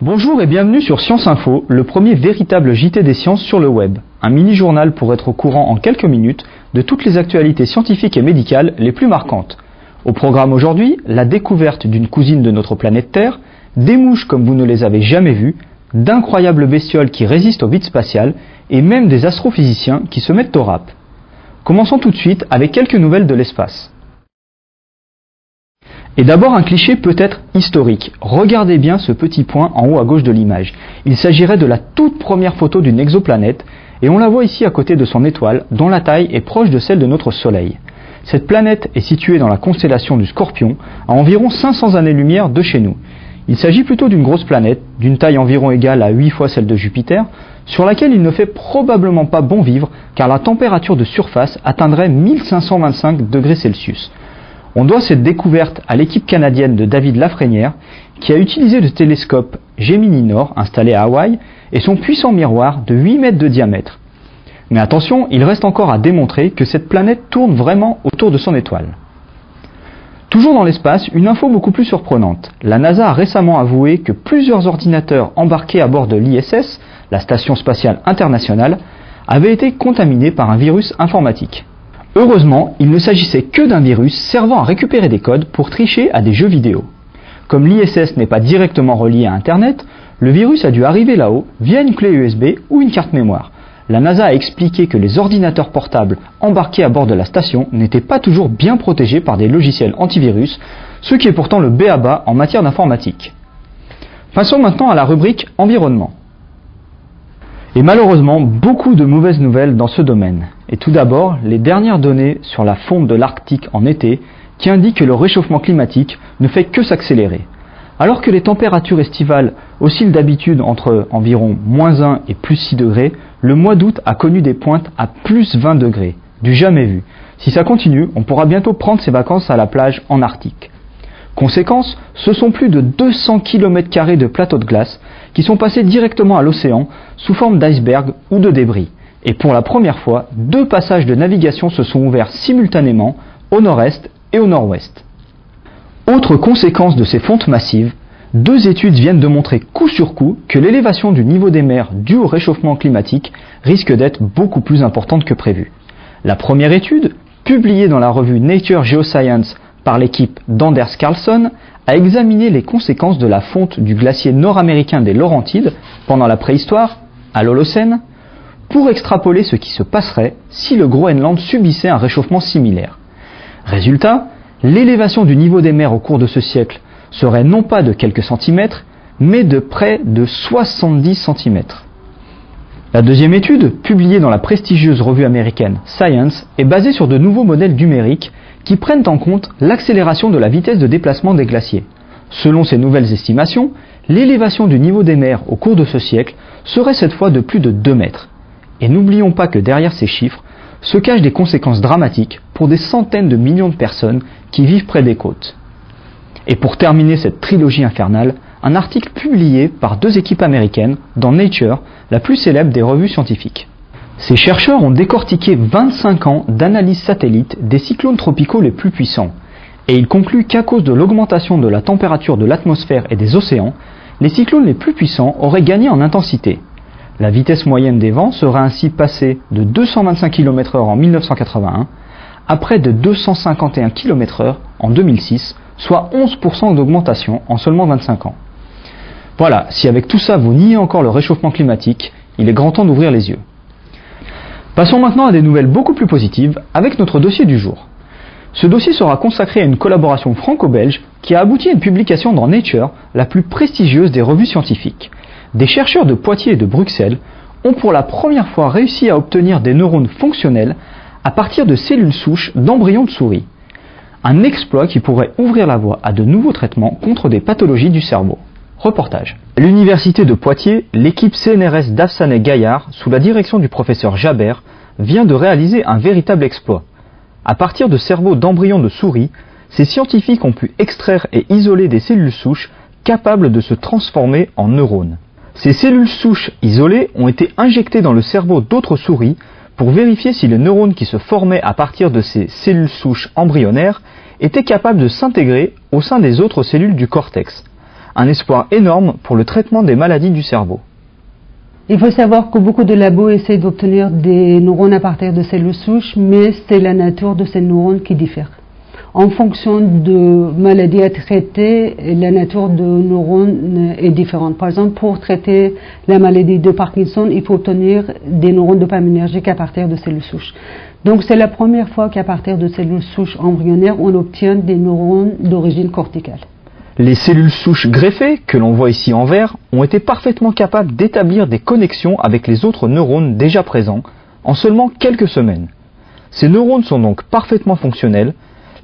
Bonjour et bienvenue sur Science Info, le premier véritable JT des sciences sur le web. Un mini-journal pour être au courant en quelques minutes de toutes les actualités scientifiques et médicales les plus marquantes. Au programme aujourd'hui, la découverte d'une cousine de notre planète Terre, des mouches comme vous ne les avez jamais vues, d'incroyables bestioles qui résistent au vide spatial et même des astrophysiciens qui se mettent au rap. Commençons tout de suite avec quelques nouvelles de l'espace. Et d'abord un cliché peut-être historique. Regardez bien ce petit point en haut à gauche de l'image. Il s'agirait de la toute première photo d'une exoplanète et on la voit ici à côté de son étoile dont la taille est proche de celle de notre Soleil. Cette planète est située dans la constellation du Scorpion à environ 500 années-lumière de chez nous. Il s'agit plutôt d'une grosse planète, d'une taille environ égale à 8 fois celle de Jupiter, sur laquelle il ne fait probablement pas bon vivre car la température de surface atteindrait 1525 degrés Celsius. On doit cette découverte à l'équipe canadienne de David Lafrenière qui a utilisé le télescope Gemini Nord installé à Hawaï et son puissant miroir de 8 mètres de diamètre. Mais attention, il reste encore à démontrer que cette planète tourne vraiment autour de son étoile. Toujours dans l'espace, une info beaucoup plus surprenante. La NASA a récemment avoué que plusieurs ordinateurs embarqués à bord de l'ISS, la Station Spatiale Internationale, avaient été contaminés par un virus informatique. Heureusement, il ne s'agissait que d'un virus servant à récupérer des codes pour tricher à des jeux vidéo. Comme l'ISS n'est pas directement relié à Internet, le virus a dû arriver là-haut via une clé USB ou une carte mémoire. La NASA a expliqué que les ordinateurs portables embarqués à bord de la station n'étaient pas toujours bien protégés par des logiciels antivirus, ce qui est pourtant le b.a.-ba en matière d'informatique. Passons maintenant à la rubrique environnement. Et malheureusement, beaucoup de mauvaises nouvelles dans ce domaine. Et tout d'abord, les dernières données sur la fonte de l'Arctique en été qui indiquent que le réchauffement climatique ne fait que s'accélérer. Alors que les températures estivales oscillent d'habitude entre environ -1 et +6 degrés, le mois d'août a connu des pointes à +20 degrés, du jamais vu. Si ça continue, on pourra bientôt prendre ses vacances à la plage en Arctique. Conséquence, ce sont plus de 200 km² de plateaux de glace qui sont passés directement à l'océan sous forme d'iceberg ou de débris. Et pour la première fois, 2 passages de navigation se sont ouverts simultanément au nord-est et au nord-ouest. Autre conséquence de ces fontes massives, 2 études viennent de montrer coup sur coup que l'élévation du niveau des mers due au réchauffement climatique risque d'être beaucoup plus importante que prévu. La première étude, publiée dans la revue Nature Geoscience par l'équipe d'Anders Carlsson, a examiné les conséquences de la fonte du glacier nord-américain des Laurentides pendant la préhistoire, à l'Holocène, pour extrapoler ce qui se passerait si le Groenland subissait un réchauffement similaire. Résultat, l'élévation du niveau des mers au cours de ce siècle serait non pas de quelques centimètres, mais de près de 70 centimètres. La deuxième étude, publiée dans la prestigieuse revue américaine Science, est basée sur de nouveaux modèles numériques qui prennent en compte l'accélération de la vitesse de déplacement des glaciers. Selon ces nouvelles estimations, l'élévation du niveau des mers au cours de ce siècle serait cette fois de plus de 2 mètres. Et n'oublions pas que derrière ces chiffres se cachent des conséquences dramatiques pour des centaines de millions de personnes qui vivent près des côtes. Et pour terminer cette trilogie infernale, un article publié par 2 équipes américaines dans Nature, la plus célèbre des revues scientifiques. Ces chercheurs ont décortiqué 25 ans d'analyse satellite des cyclones tropicaux les plus puissants, et ils concluent qu'à cause de l'augmentation de la température de l'atmosphère et des océans, les cyclones les plus puissants auraient gagné en intensité. La vitesse moyenne des vents serait ainsi passée de 225 km/h en 1981 à près de 251 km/h en 2006, soit 11% d'augmentation en seulement 25 ans. Voilà, si avec tout ça vous niez encore le réchauffement climatique, il est grand temps d'ouvrir les yeux. Passons maintenant à des nouvelles beaucoup plus positives avec notre dossier du jour. Ce dossier sera consacré à une collaboration franco-belge qui a abouti à une publication dans Nature, la plus prestigieuse des revues scientifiques. Des chercheurs de Poitiers et de Bruxelles ont pour la première fois réussi à obtenir des neurones fonctionnels à partir de cellules souches d'embryons de souris. Un exploit qui pourrait ouvrir la voie à de nouveaux traitements contre des pathologies du cerveau. Reportage. À l'université de Poitiers, l'équipe CNRS d'Afsanet-Gaillard, sous la direction du professeur Jabert, vient de réaliser un véritable exploit. À partir de cerveaux d'embryons de souris, ces scientifiques ont pu extraire et isoler des cellules souches capables de se transformer en neurones. Ces cellules souches isolées ont été injectées dans le cerveau d'autres souris pour vérifier si les neurones qui se formaient à partir de ces cellules souches embryonnaires étaient capables de s'intégrer au sein des autres cellules du cortex. Un espoir énorme pour le traitement des maladies du cerveau. Il faut savoir que beaucoup de labos essaient d'obtenir des neurones à partir de cellules souches, mais c'est la nature de ces neurones qui diffère. En fonction de maladies à traiter, la nature de neurones est différente. Par exemple, pour traiter la maladie de Parkinson, il faut obtenir des neurones dopaminergiques à partir de cellules souches. Donc c'est la première fois qu'à partir de cellules souches embryonnaires, on obtient des neurones d'origine corticale. Les cellules souches greffées, que l'on voit ici en vert, ont été parfaitement capables d'établir des connexions avec les autres neurones déjà présents en seulement quelques semaines. Ces neurones sont donc parfaitement fonctionnels.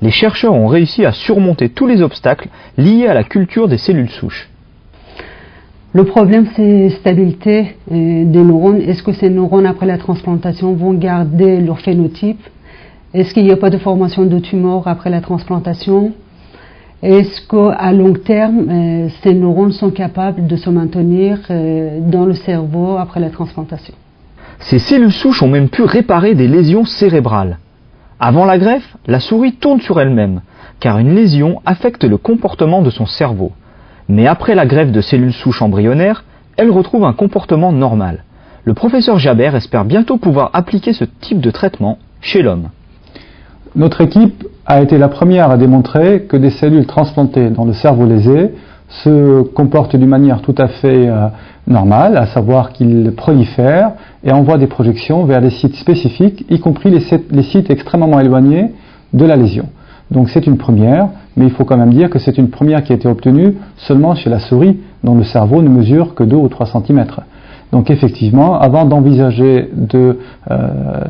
Les chercheurs ont réussi à surmonter tous les obstacles liés à la culture des cellules souches. Le problème, c'est la stabilité des neurones. Est-ce que ces neurones, après la transplantation, vont garder leur phénotype? Est-ce qu'il n'y a pas de formation de tumeurs après la transplantation? Est-ce qu'à long terme, ces neurones sont capables de se maintenir dans le cerveau après la transplantation? Ces cellules souches ont même pu réparer des lésions cérébrales. Avant la greffe, la souris tourne sur elle-même, car une lésion affecte le comportement de son cerveau. Mais après la greffe de cellules souches embryonnaires, elle retrouve un comportement normal. Le professeur Jabert espère bientôt pouvoir appliquer ce type de traitement chez l'homme. Notre équipe a été la première à démontrer que des cellules transplantées dans le cerveau lésé se comportent d'une manière tout à fait normale, à savoir qu'ils prolifèrent et envoient des projections vers des sites spécifiques, y compris les sites extrêmement éloignés de la lésion. Donc c'est une première, mais il faut quand même dire que c'est une première qui a été obtenue seulement chez la souris, dont le cerveau ne mesure que 2 ou 3 cm. Donc effectivement, avant d'envisager de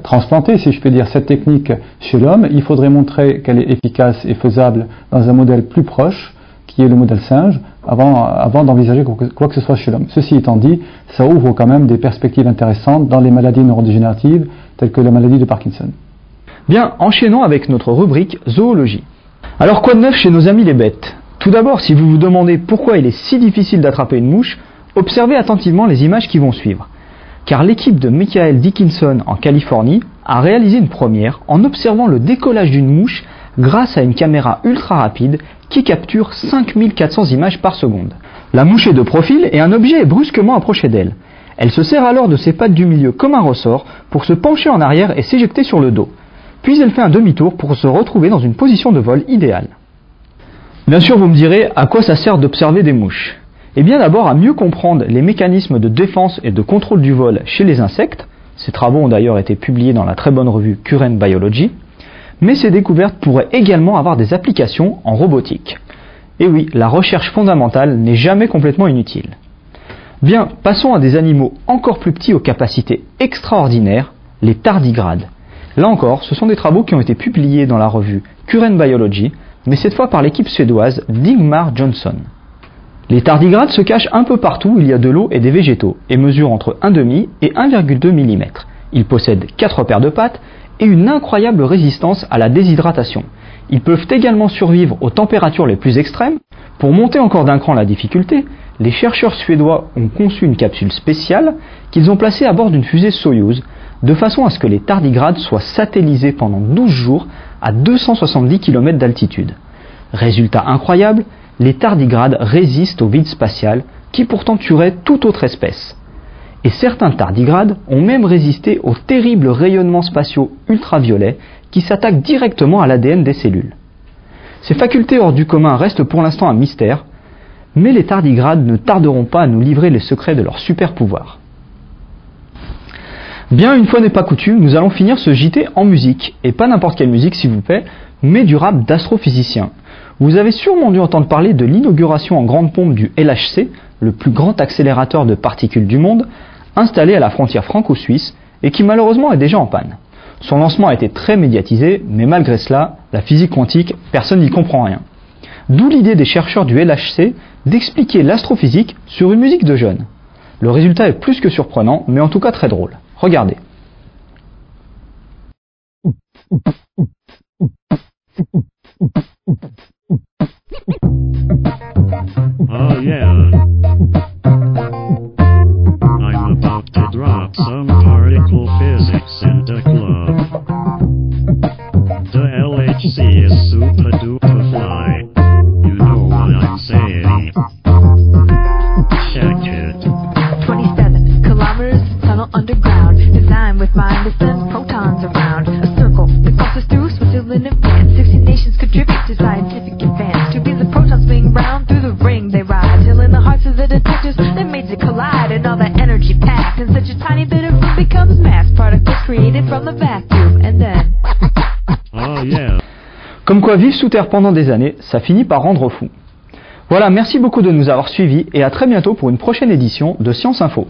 transplanter, si je peux dire, cette technique chez l'homme, il faudrait montrer qu'elle est efficace et faisable dans un modèle plus proche, qui est le modèle singe, avant d'envisager quoi que ce soit chez l'homme. Ceci étant dit, ça ouvre quand même des perspectives intéressantes dans les maladies neurodégénératives, telles que la maladie de Parkinson. Bien, enchaînons avec notre rubrique zoologie. Alors quoi de neuf chez nos amis les bêtes? Tout d'abord, si vous vous demandez pourquoi il est si difficile d'attraper une mouche, observez attentivement les images qui vont suivre. Car l'équipe de Michael Dickinson en Californie a réalisé une première en observant le décollage d'une mouche grâce à une caméra ultra rapide qui capture 5400 images par seconde. La mouche est de profil et un objet est brusquement approché d'elle. Elle se sert alors de ses pattes du milieu comme un ressort pour se pencher en arrière et s'éjecter sur le dos. Puis elle fait un demi-tour pour se retrouver dans une position de vol idéale. Bien sûr, vous me direz, à quoi ça sert d'observer des mouches? Eh bien d'abord à mieux comprendre les mécanismes de défense et de contrôle du vol chez les insectes. Ces travaux ont d'ailleurs été publiés dans la très bonne revue Current Biology. Mais ces découvertes pourraient également avoir des applications en robotique. Et oui, la recherche fondamentale n'est jamais complètement inutile. Bien, passons à des animaux encore plus petits aux capacités extraordinaires, les tardigrades. Là encore, ce sont des travaux qui ont été publiés dans la revue Current Biology, mais cette fois par l'équipe suédoise d'Ingmar Johnson. Les tardigrades se cachent un peu partout où il y a de l'eau et des végétaux, et mesurent entre 1,5 et 1,2 mm. Ils possèdent 4 paires de pattes et une incroyable résistance à la déshydratation. Ils peuvent également survivre aux températures les plus extrêmes. Pour monter encore d'un cran la difficulté, les chercheurs suédois ont conçu une capsule spéciale qu'ils ont placée à bord d'une fusée Soyouz, de façon à ce que les tardigrades soient satellisés pendant 12 jours à 270 km d'altitude. Résultat incroyable, les tardigrades résistent au vide spatial qui pourtant tuerait toute autre espèce. Et certains tardigrades ont même résisté aux terribles rayonnements spatiaux ultraviolets qui s'attaquent directement à l'ADN des cellules. Ces facultés hors du commun restent pour l'instant un mystère, mais les tardigrades ne tarderont pas à nous livrer les secrets de leur super pouvoir. Bien, une fois n'est pas coutume, nous allons finir ce JT en musique, et pas n'importe quelle musique s'il vous plaît, mais du rap d'astrophysiciens. Vous avez sûrement dû entendre parler de l'inauguration en grande pompe du LHC, le plus grand accélérateur de particules du monde, installé à la frontière franco-suisse et qui malheureusement est déjà en panne. Son lancement a été très médiatisé, mais malgré cela, la physique quantique, personne n'y comprend rien. D'où l'idée des chercheurs du LHC d'expliquer l'astrophysique sur une musique de jeunes. Le résultat est plus que surprenant, mais en tout cas très drôle. Regardez. Oh yeah. I'm about to drop some particle physics in the club. The LHC is super duper fly. You know what I'm saying. ground. Designed with mind that sends protons around. A circle that crosses through Switzerland and France. 60 nations contribute to scientific advance. To be the protons swing round through the ring they ride. Till in the hearts of the detectors they made it collide. And all that energy packed in such a tiny bit of room becomes mass. Particles created from the vacuum. And then... Oh yeah. Comme quoi vivre sous terre pendant des années, ça finit par rendre fou. Voilà, merci beaucoup de nous avoir suivis et à très bientôt pour une prochaine édition de Science Info.